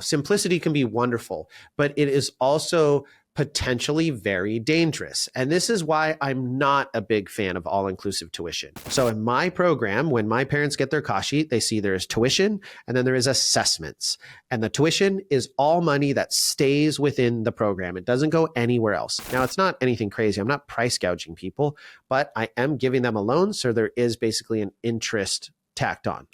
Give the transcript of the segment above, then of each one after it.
Simplicity can be wonderful, but it is also potentially very dangerous. And this is why I'm not a big fan of all-inclusive tuition. So in my program, when my parents get their cost sheet, they see there is tuition and then there is assessments. And the tuition is all money that stays within the program. It doesn't go anywhere else. Now, it's not anything crazy. I'm not price gouging people, but I am giving them a loan. So there is basically an interest tacked on.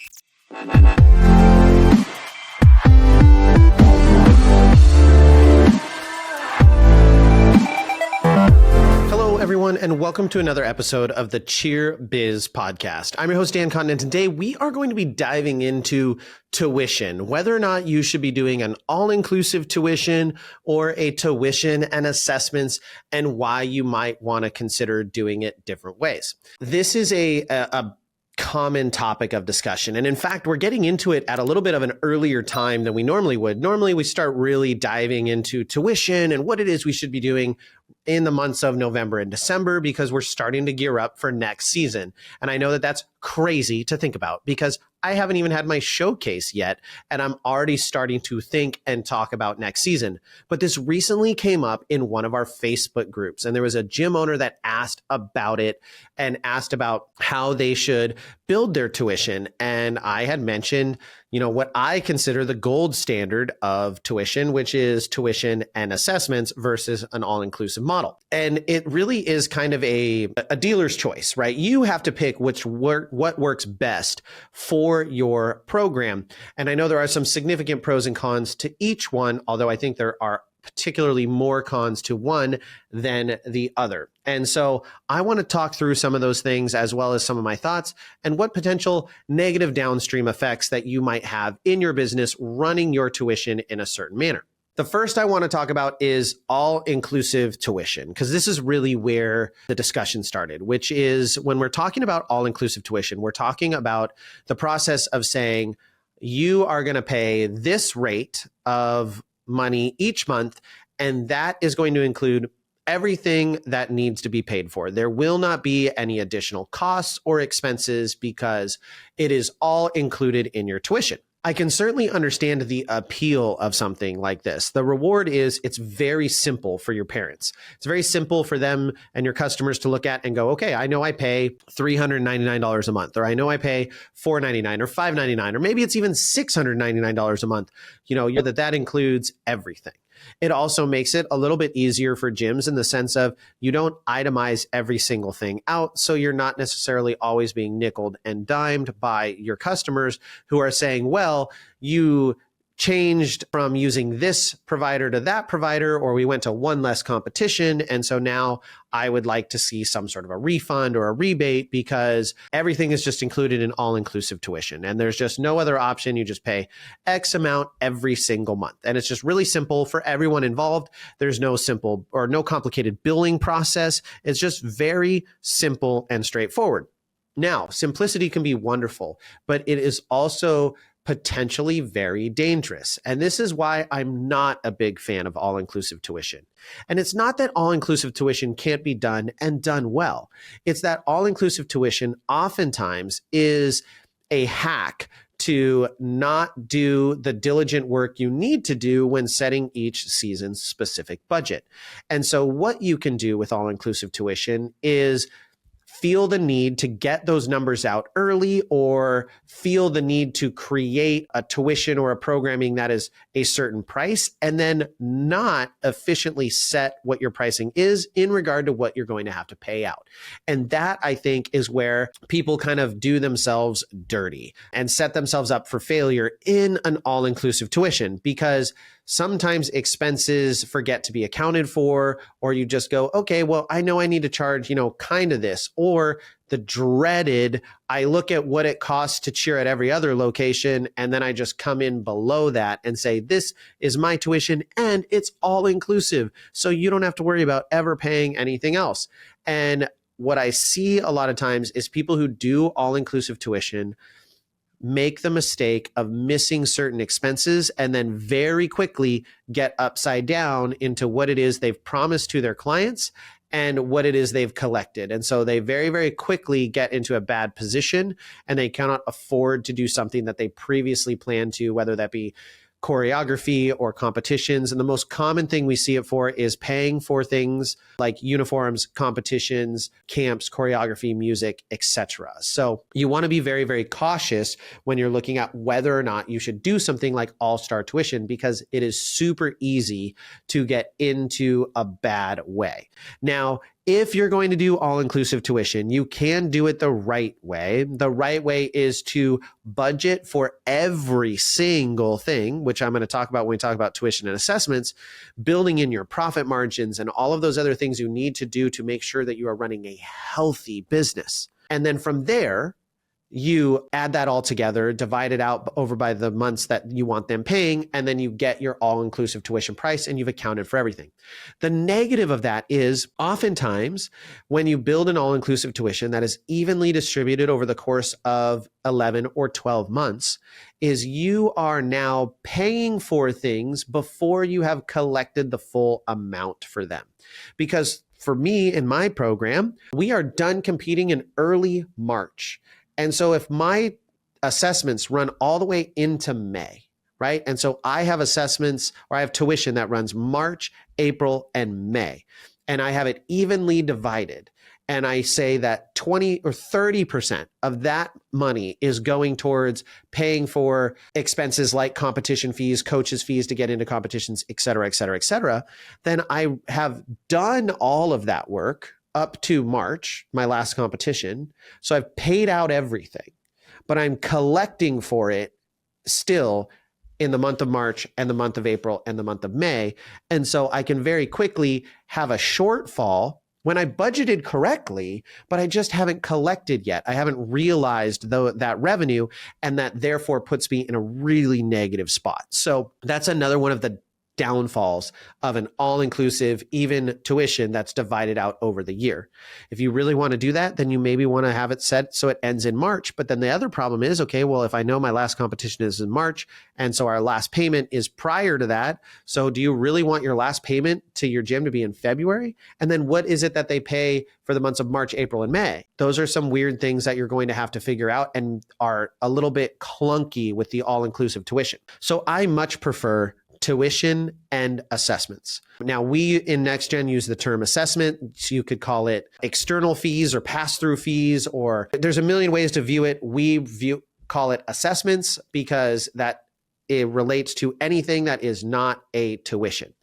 Hello, everyone, and welcome to another episode of the Cheer Biz podcast. I'm your host, Dan Cotton, and today we are going to be diving into tuition, whether or not you should be doing an all-inclusive tuition or a tuition and assessments, and why you might want to consider doing it different ways. This is a common topic of discussion. And in fact, we're getting into it at a little bit of an earlier time than we normally would. Normally, we start really diving into tuition and what it is we should be doing in the months of November and December, because we're starting to gear up for next season. And I know that that's crazy to think about because I haven't even had my showcase yet, and I'm already starting to think and talk about next season. But this recently came up in one of our Facebook groups, and there was a gym owner that asked about it and asked about how they should build their tuition. And I had mentioned, what I consider the gold standard of tuition, which is tuition and assessments versus an all-inclusive model. And it really is kind of a dealer's choice, right? You have to pick what works best for your program. And I know there are some significant pros and cons to each one, although I think there are particularly more cons to one than the other. And so I want to talk through some of those things as well as some of my thoughts and what potential negative downstream effects that you might have in your business running your tuition in a certain manner. The first I want to talk about is all-inclusive tuition, because this is really where the discussion started, which is when we're talking about all-inclusive tuition, we're talking about the process of saying you are going to pay this rate of money each month, and that is going to include everything that needs to be paid for. There will not be any additional costs or expenses because it is all included in your tuition. I can certainly understand the appeal of something like this. The reward is it's very simple for your parents. It's very simple for them and your customers to look at and go, okay, I know I pay $399 a month, or I know I pay $499 or $599, or maybe it's even $699 a month. That includes everything. It also makes it a little bit easier for gyms in the sense of you don't itemize every single thing out. So you're not necessarily always being nickeled and dimed by your customers who are saying, well, you changed from using this provider to that provider, or we went to one less competition. And so now I would like to see some sort of a refund or a rebate because everything is just included in all-inclusive tuition. And there's just no other option. You just pay X amount every single month. And it's just really simple for everyone involved. There's no simple or no complicated billing process. It's just very simple and straightforward. Now, simplicity can be wonderful, but it is also potentially very dangerous. And this is why I'm not a big fan of all-inclusive tuition. And it's not that all-inclusive tuition can't be done and done well. It's that all-inclusive tuition oftentimes is a hack to not do the diligent work you need to do when setting each season's specific budget. And so what you can do with all-inclusive tuition is feel the need to get those numbers out early, or feel the need to create a tuition or a programming that is a certain price, and then not efficiently set what your pricing is in regard to what you're going to have to pay out. And that, I think, is where people kind of do themselves dirty and set themselves up for failure in an all-inclusive tuition, because sometimes expenses forget to be accounted for, or you just go, okay, well, I know I need to charge, kind of this, or the dreaded, I look at what it costs to cheer at every other location, and then I just come in below that and say, this is my tuition and it's all inclusive. So you don't have to worry about ever paying anything else. And what I see a lot of times is people who do all-inclusive tuition make the mistake of missing certain expenses and then very quickly get upside down into what it is they've promised to their clients and what it is they've collected. And so they very, very quickly get into a bad position and they cannot afford to do something that they previously planned to, whether that be choreography or competitions. And the most common thing we see it for is paying for things like uniforms, competitions, camps, choreography, music, etc. So you want to be very, very cautious when you're looking at whether or not you should do something like all-star tuition, because it is super easy to get into a bad way. Now, if you're going to do all-inclusive tuition, you can do it the right way. The right way is to budget for every single thing, which I'm going to talk about when we talk about tuition and assessments, building in your profit margins and all of those other things you need to do to make sure that you are running a healthy business. And then from there, you add that all together, divide it out over by the months that you want them paying, and then you get your all-inclusive tuition price and you've accounted for everything. The negative of that is oftentimes when you build an all-inclusive tuition that is evenly distributed over the course of 11 or 12 months, is you are now paying for things before you have collected the full amount for them. Because for me in my program, we are done competing in early March. And so if my assessments run all the way into May, right? And so I have assessments or I have tuition that runs March, April, and May, and I have it evenly divided. And I say that 20 or 30% of that money is going towards paying for expenses like competition fees, coaches' fees to get into competitions, et cetera, et cetera, et cetera. Then I have done all of that work up to March, my last competition. So I've paid out everything, but I'm collecting for it still in the month of March and the month of April and the month of May. And so I can very quickly have a shortfall when I budgeted correctly, but I just haven't collected yet. I haven't realized that revenue, and that therefore puts me in a really negative spot. So that's another one of the downfalls of an all-inclusive, even tuition that's divided out over the year. If you really want to do that, then you maybe want to have it set so it ends in March. But then the other problem is, okay, well, if I know my last competition is in March, and so our last payment is prior to that, so do you really want your last payment to your gym to be in February? And then what is it that they pay for the months of March, April, and May? Those are some weird things that you're going to have to figure out and are a little bit clunky with the all-inclusive tuition. So I much prefer tuition and assessments. Now, we in NextGen use the term assessment. So you could call it external fees or pass-through fees, or there's a million ways to view it. Call it assessments because that it relates to anything that is not a tuition.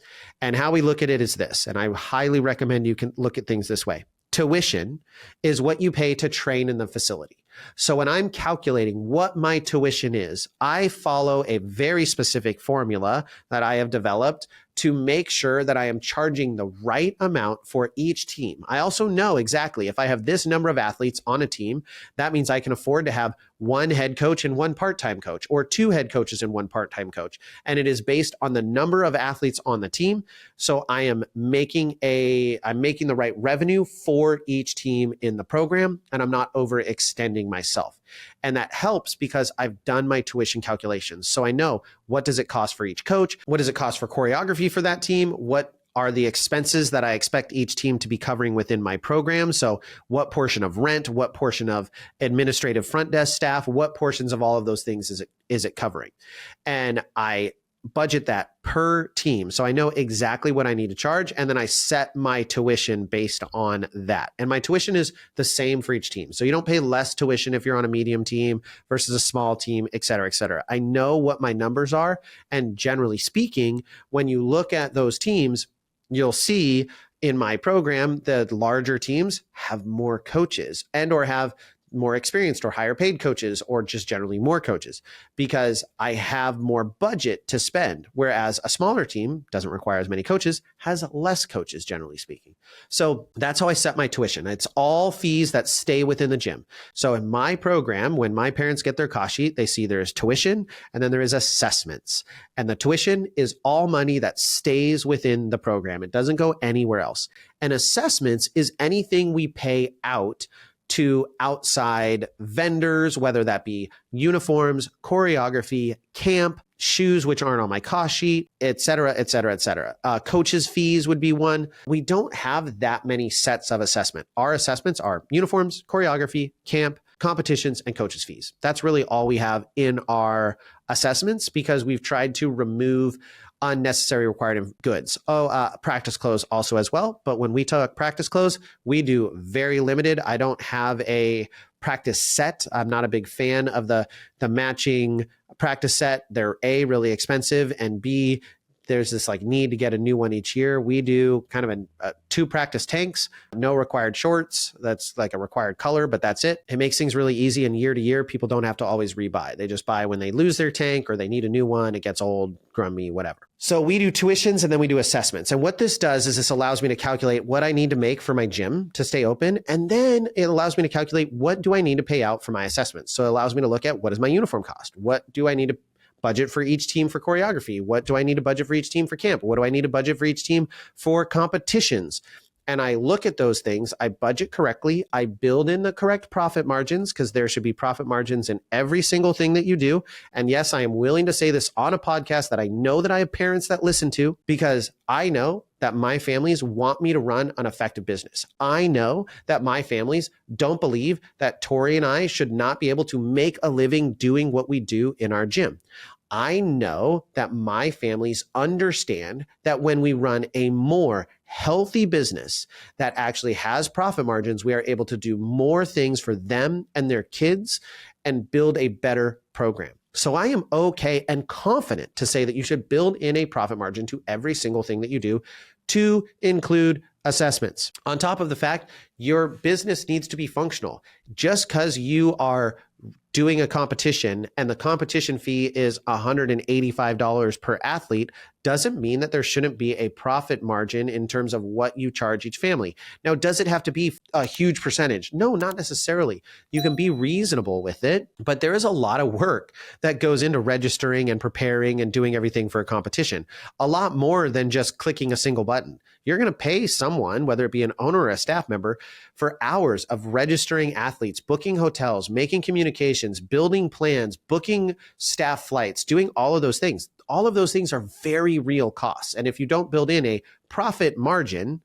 And how we look at it is this, and I highly recommend you can look at things this way. Tuition is what you pay to train in the facility. So when I'm calculating what my tuition is, I follow a very specific formula that I have developed to make sure that I am charging the right amount for each team. I also know exactly if I have this number of athletes on a team, that means I can afford to have one head coach and one part-time coach, or two head coaches and one part-time coach. And it is based on the number of athletes on the team. So I am making the right revenue for each team in the program, and I'm not overextending myself. And that helps because I've done my tuition calculations. So I know, what does it cost for each coach? What does it cost for choreography for that team? What are the expenses that I expect each team to be covering within my program? So what portion of rent, what portion of administrative front desk staff, what portions of all of those things is it covering? And I budget that per team. So I know exactly what I need to charge. And then I set my tuition based on that. And my tuition is the same for each team. So you don't pay less tuition if you're on a medium team versus a small team, et cetera, et cetera. I know what my numbers are. And generally speaking, when you look at those teams, you'll see in my program, the larger teams have more coaches and or have more experienced or higher paid coaches, or just generally more coaches, because I have more budget to spend. Whereas a smaller team doesn't require as many coaches, has less coaches, generally speaking. So that's how I set my tuition. It's all fees that stay within the gym. So in my program, when my parents get their cost sheet, they see there is tuition and then there is assessments. And the tuition is all money that stays within the program. It doesn't go anywhere else. And assessments is anything we pay out to outside vendors, whether that be uniforms, choreography, camp, shoes, which aren't on my cost sheet, et cetera, et cetera, et cetera. Coaches' fees would be one. We don't have that many sets of assessment. Our assessments are uniforms, choreography, camp, competitions, and coaches fees. That's really all we have in our assessments because we've tried to remove unnecessary required goods. Practice clothes also as well. But when we talk practice clothes, we do very limited. I don't have a practice set. I'm not a big fan of the matching practice set. They're A, really expensive, and B, there's this like need to get a new one each year. We do kind of a 2 practice tanks, no required shorts. That's like a required color, but that's it. It makes things really easy, and year to year, people don't have to always rebuy. They just buy when they lose their tank or they need a new one. It gets old, grummy, whatever. So we do tuitions and then we do assessments. And what this does is this allows me to calculate what I need to make for my gym to stay open. And then it allows me to calculate what do I need to pay out for my assessments. So it allows me to look at what is my uniform cost? What do I need to budget for each team for choreography? What do I need to budget for each team for camp? What do I need to budget for each team for competitions? And I look at those things, I budget correctly, I build in the correct profit margins because there should be profit margins in every single thing that you do. And yes, I am willing to say this on a podcast that I know that I have parents that listen to because I know that my families want me to run an effective business. I know that my families don't believe that Tori and I should not be able to make a living doing what we do in our gym. I know that my families understand that when we run a more healthy business that actually has profit margins, we are able to do more things for them and their kids and build a better program. So I am okay and confident to say that you should build in a profit margin to every single thing that you do to include assessments. On top of the fact, your business needs to be functional. Just because you are doing a competition and the competition fee is $185 per athlete doesn't mean that there shouldn't be a profit margin in terms of what you charge each family. Now, does it have to be a huge percentage? No, not necessarily. You can be reasonable with it, but there is a lot of work that goes into registering and preparing and doing everything for a competition. A lot more than just clicking a single button. You're going to pay someone, whether it be an owner or a staff member, for hours of registering athletes, booking hotels, making communications, building plans, booking staff flights, doing all of those things. All of those things are very real costs. And if you don't build in a profit margin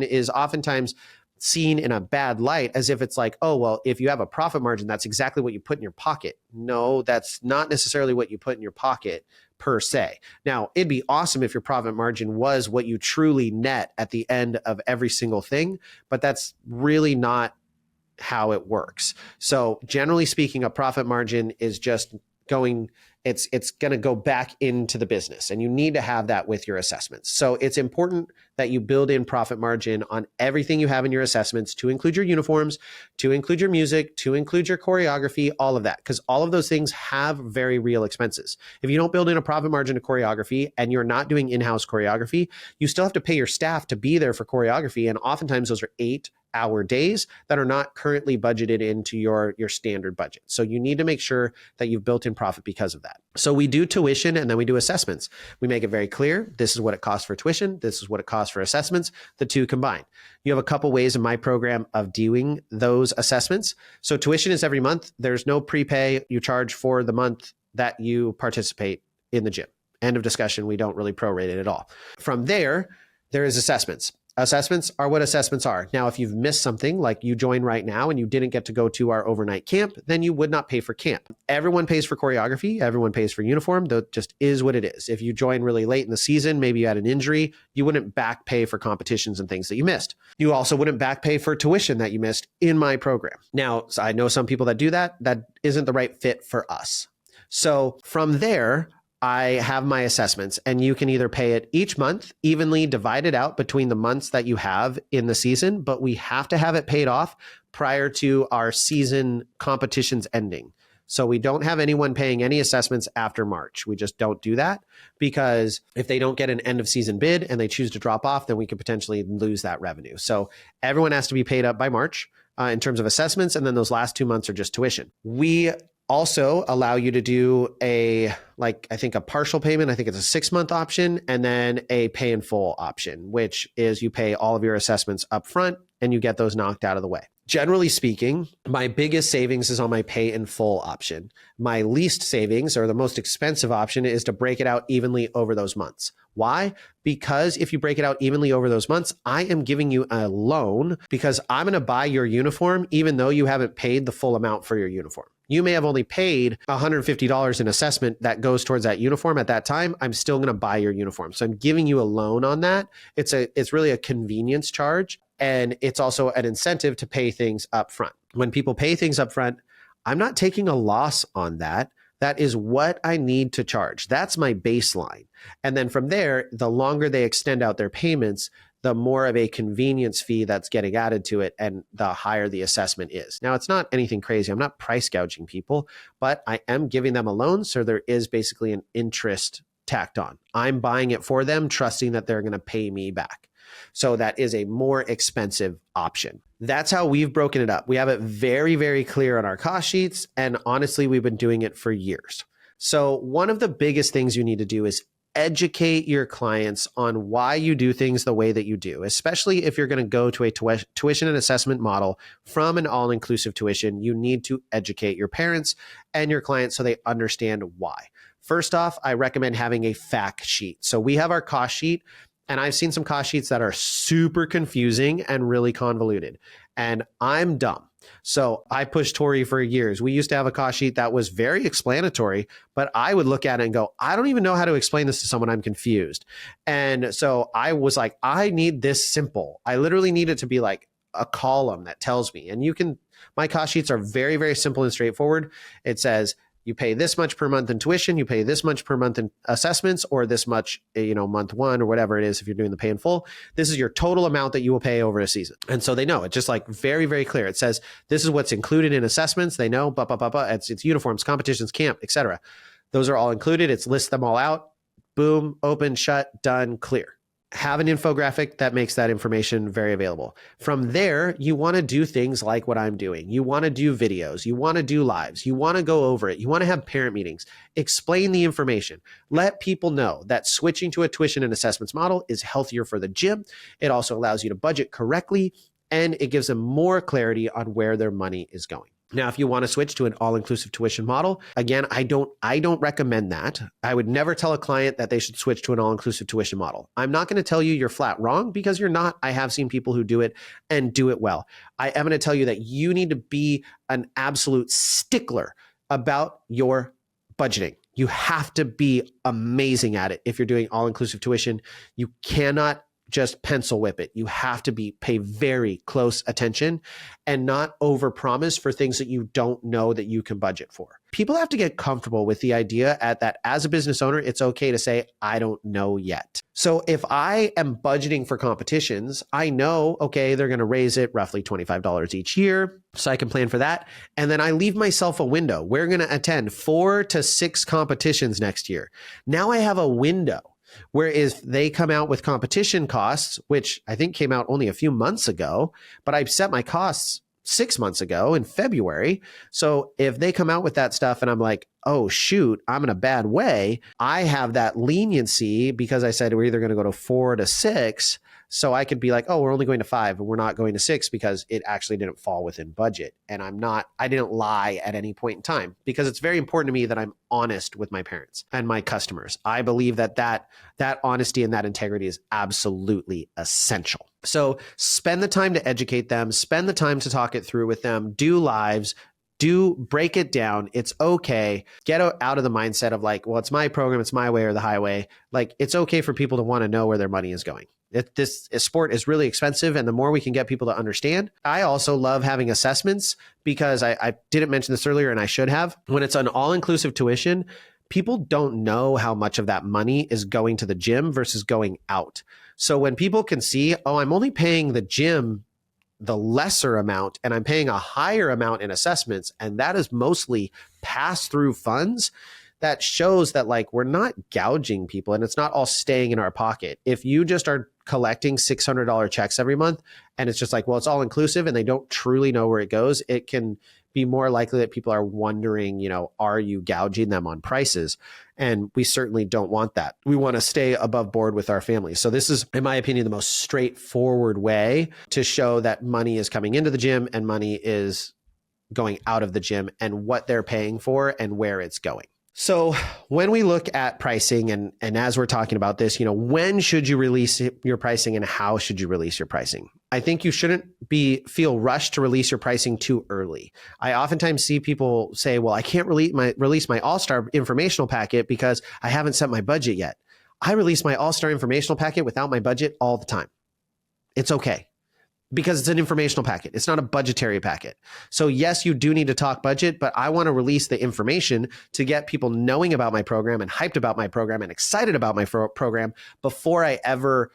is oftentimes seen in a bad light as if it's like, oh, well, if you have a profit margin, that's exactly what you put in your pocket. No, that's not necessarily what you put in your pocket per se. Now, it'd be awesome if your profit margin was what you truly net at the end of every single thing, but that's really not how it works. So generally speaking, a profit margin is just it's going to go back into the business, and you need to have that with your assessments. So it's important that you build in profit margin on everything you have in your assessments to include your uniforms, to include your music, to include your choreography, all of that, because all of those things have very real expenses. If you don't build in a profit margin to choreography and you're not doing in-house choreography, you still have to pay your staff to be there for choreography. And oftentimes those are 8-hour days that are not currently budgeted into your standard budget. So you need to make sure that you've built in profit because of that. So we do tuition and then we do assessments. We make it very clear. This is what it costs for tuition. This is what it costs for assessments, the two combined. You have a couple ways in my program of doing those assessments. So tuition is every month. There's no prepay. You charge for the month that you participate in the gym. End of discussion. We don't really prorate it at all. From there is assessments. Assessments are what assessments are. Now, if you've missed something, like you join right now and you didn't get to go to our overnight camp, then you would not pay for camp. Everyone pays for choreography. Everyone pays for uniform. That just is what it is. If you join really late in the season, maybe you had an injury, you wouldn't back pay for competitions and things that you missed. You also wouldn't back pay for tuition that you missed in my program. Now, I know some people that do that. That isn't the right fit for us. So from there, I have my assessments, and you can either pay it each month, evenly divided out between the months that you have in the season, but we have to have it paid off prior to our season competitions ending. So we don't have anyone paying any assessments after March. We just don't do that, because if they don't get an end of season bid and they choose to drop off, then we could potentially lose that revenue. So everyone has to be paid up by March in terms of assessments, and then those last 2 months are just tuition. We also allow you to do I think a partial payment. I think it's a 6-month option, and then a pay in full option, which is you pay all of your assessments up front and you get those knocked out of the way. Generally speaking, my biggest savings is on my pay in full option. My least savings, or the most expensive option, is to break it out evenly over those months. Why? Because if you break it out evenly over those months, I am giving you a loan because I'm going to buy your uniform even though you haven't paid the full amount for your uniform. You may have only paid $150 in assessment that goes towards that uniform at that time. I'm still going to buy your uniform. So I'm giving you a loan on that. It's really a convenience charge. And it's also an incentive to pay things up front. When people pay things up front, I'm not taking a loss on that. That is what I need to charge. That's my baseline. And then from there, the longer they extend out their payments, the more of a convenience fee that's getting added to it and the higher the assessment is. Now, it's not anything crazy. I'm not price gouging people, but I am giving them a loan. So there is basically an interest tacked on. I'm buying it for them, trusting that they're going to pay me back. So that is a more expensive option. That's how we've broken it up. We have it very, very clear on our cost sheets. And honestly, we've been doing it for years. So one of the biggest things you need to do is educate your clients on why you do things the way that you do, especially if you're going to go to a tuition and assessment model from an all-inclusive tuition. You need to educate your parents and your clients so they understand why. First off, I recommend having a fact sheet. So we have our cost sheet. And I've seen some cost sheets that are super confusing and really convoluted. And I'm dumb. So I pushed Tori for years. We used to have a cost sheet that was very explanatory, but I would look at it and go, I don't even know how to explain this to someone. I'm confused. And so I was like, I need this simple. I literally need it to be like a column that tells me. And my cost sheets are very, very simple and straightforward. It says, you pay this much per month in tuition, you pay this much per month in assessments, or this much, month one or whatever it is if you're doing the pay in full. This is your total amount that you will pay over a season. And so they know. It's just like very, very clear. It says this is what's included in assessments. They know, it's uniforms, competitions, camp, etc. Those are all included. It's lists them all out. Boom, open, shut, done, clear. Have an infographic that makes that information very available. From there, you want to do things like what I'm doing. You want to do videos. You want to do lives. You want to go over it. You want to have parent meetings. Explain the information. Let people know that switching to a tuition and assessments model is healthier for the gym. It also allows you to budget correctly, and it gives them more clarity on where their money is going. Now, if you want to switch to an all-inclusive tuition model, again, I don't recommend that. I would never tell a client that they should switch to an all-inclusive tuition model. I'm not going to tell you you're flat wrong because you're not. I have seen people who do it and do it well. I am going to tell you that you need to be an absolute stickler about your budgeting. You have to be amazing at it. If you're doing all-inclusive tuition, you cannot just pencil whip it. You have to pay very close attention and not overpromise for things that you don't know that you can budget for. People have to get comfortable with the idea that as a business owner, it's okay to say, I don't know yet. So if I am budgeting for competitions, I know, okay, they're going to raise it roughly $25 each year. So I can plan for that. And then I leave myself a window. We're going to attend 4 to 6 competitions next year. Now I have a window. Whereas they come out with competition costs, which I think came out only a few months ago, but I set my costs 6 months ago in February. So if they come out with that stuff and I'm like, oh, shoot, I'm in a bad way, I have that leniency because I said we're either going to go to 4 to 6. So I could be like, oh, we're only going to 5 and we're not going to 6 because it actually didn't fall within budget. And I didn't lie at any point in time because it's very important to me that I'm honest with my parents and my customers. I believe that honesty and that integrity is absolutely essential. So spend the time to educate them, spend the time to talk it through with them, do lives, break it down. It's okay. Get out of the mindset of like, well, it's my program, it's my way or the highway. Like, it's okay for people to want to know where their money is going. This sport is really expensive, and the more we can get people to understand. I also love having assessments because I didn't mention this earlier, and I should have. When it's an all-inclusive tuition, people don't know how much of that money is going to the gym versus going out. So when people can see, oh, I'm only paying the gym the lesser amount and I'm paying a higher amount in assessments, and that is mostly pass-through funds, that shows that like we're not gouging people and it's not all staying in our pocket. If you just are collecting $600 checks every month and it's just like, well, it's all inclusive and they don't truly know where it goes, it can be more likely that people are wondering, are you gouging them on prices? And we certainly don't want that. We want to stay above board with our families. So this is, in my opinion, the most straightforward way to show that money is coming into the gym and money is going out of the gym, and what they're paying for and where it's going. So when we look at pricing, and as we're talking about this, when should you release your pricing and how should you release your pricing? I think you shouldn't feel rushed to release your pricing too early. I oftentimes see people say, well, I can't release my All-Star informational packet because I haven't set my budget yet. I release my All-Star informational packet without my budget all the time. It's okay, because it's an informational packet. It's not a budgetary packet. So yes, you do need to talk budget, but I want to release the information to get people knowing about my program and hyped about my program and excited about my program before I ever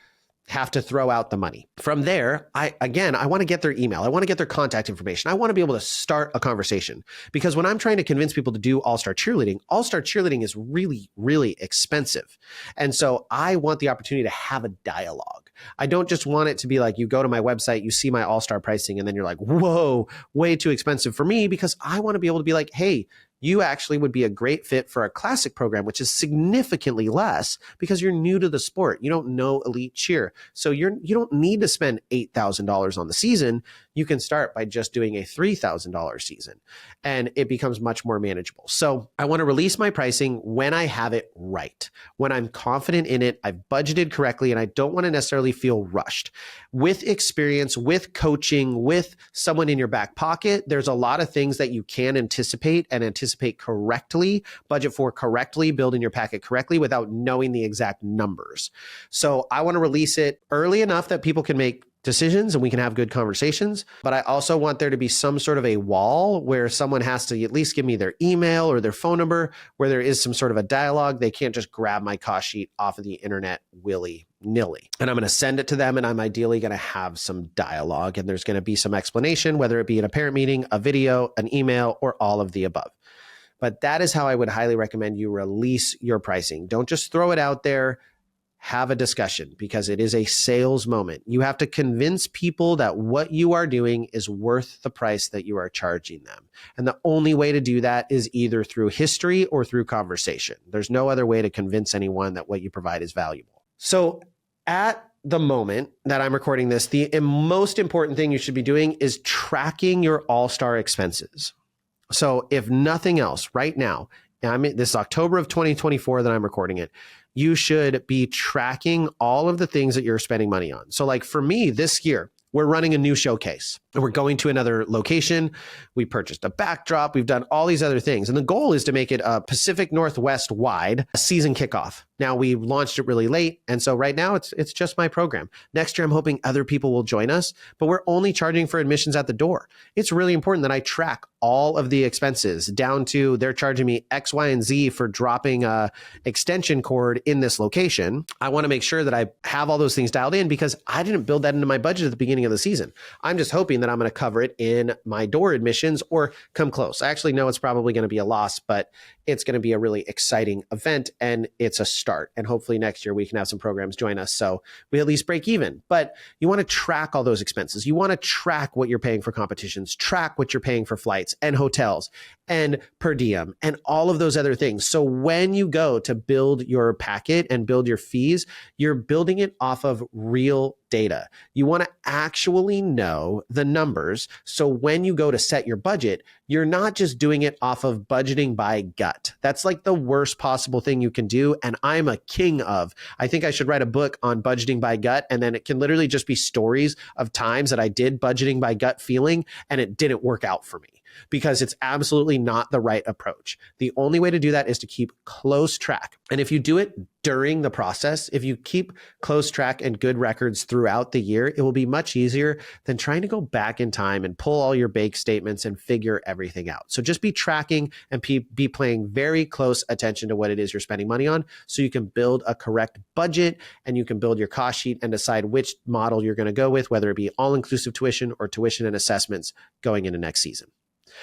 have to throw out the money. From there, I want to get their email. I want to get their contact information. I want to be able to start a conversation, because when I'm trying to convince people to do All-Star Cheerleading is really, really expensive. And so I want the opportunity to have a dialogue. I don't just want it to be like, you go to my website, you see my All-Star pricing, and then you're like, whoa, way too expensive for me, because I want to be able to be like, hey, you actually would be a great fit for a classic program, which is significantly less because you're new to the sport. You don't know elite cheer. So you don't need to spend $8,000 on the season. You can start by just doing a $3,000 season, and it becomes much more manageable. So I want to release my pricing when I have it right, when I'm confident in it, I've budgeted correctly, and I don't want to necessarily feel rushed. With experience, with coaching, with someone in your back pocket, there's a lot of things that you can anticipate correctly, budget for correctly, build in your packet correctly without knowing the exact numbers. So I want to release it early enough that people can make decisions and we can have good conversations. But I also want there to be some sort of a wall where someone has to at least give me their email or their phone number, where there is some sort of a dialogue. They can't just grab my cost sheet off of the internet willy-nilly. And I'm going to send it to them, and I'm ideally going to have some dialogue, and there's going to be some explanation, whether it be in a parent meeting, a video, an email, or all of the above. But that is how I would highly recommend you release your pricing. Don't just throw it out there. Have a discussion, because it is a sales moment. You have to convince people that what you are doing is worth the price that you are charging them. And the only way to do that is either through history or through conversation. There's no other way to convince anyone that what you provide is valuable. So at the moment that I'm recording this, the most important thing you should be doing is tracking your All-Star expenses. So if nothing else, right now, this is October of 2024 that I'm recording it, you should be tracking all of the things that you're spending money on. So like for me this year, we're running a new showcase and we're going to another location. We purchased a backdrop. We've done all these other things. And the goal is to make it a Pacific Northwest wide season kickoff. Now we launched it really late. And so right now it's just my program. Next year, I'm hoping other people will join us, but we're only charging for admissions at the door. It's really important that I track all of the expenses down to they're charging me X, Y, and Z for dropping a extension cord in this location. I want to make sure that I have all those things dialed in, because I didn't build that into my budget at the beginning of the season. I'm just hoping that I'm going to cover it in my door admissions or come close. I actually know it's probably going to be a loss, but it's going to be a really exciting event, and it's a start. And hopefully next year we can have some programs join us so we at least break even. But you want to track all those expenses. You want to track what you're paying for competitions, track what you're paying for flights and hotels and per diem and all of those other things. So when you go to build your packet and build your fees, you're building it off of real data. You want to actually know the numbers. So when you go to set your budget, you're not just doing it off of budgeting by gut. That's like the worst possible thing you can do. And I'm a king of. I think I should write a book on budgeting by gut. And then it can literally just be stories of times that I did budgeting by gut feeling and it didn't work out for me, because it's absolutely not the right approach. The only way to do that is to keep close track. And if you do it during the process, if you keep close track and good records throughout the year, it will be much easier than trying to go back in time and pull all your bank statements and figure everything out. So just be tracking and be paying very close attention to what it is you're spending money on, so you can build a correct budget and you can build your cost sheet and decide which model you're going to go with, whether it be all-inclusive tuition or tuition and assessments going into next season.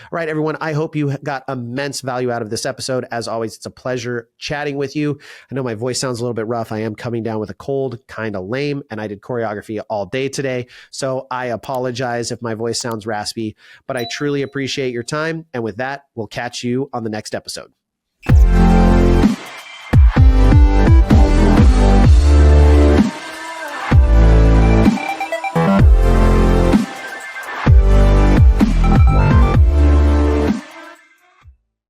All right, everyone, I hope you got immense value out of this episode. As always, it's a pleasure chatting with you. I know my voice sounds a little bit rough. I am coming down with a cold, kind of lame, and I did choreography all day today. So I apologize if my voice sounds raspy, but I truly appreciate your time. And with that, we'll catch you on the next episode.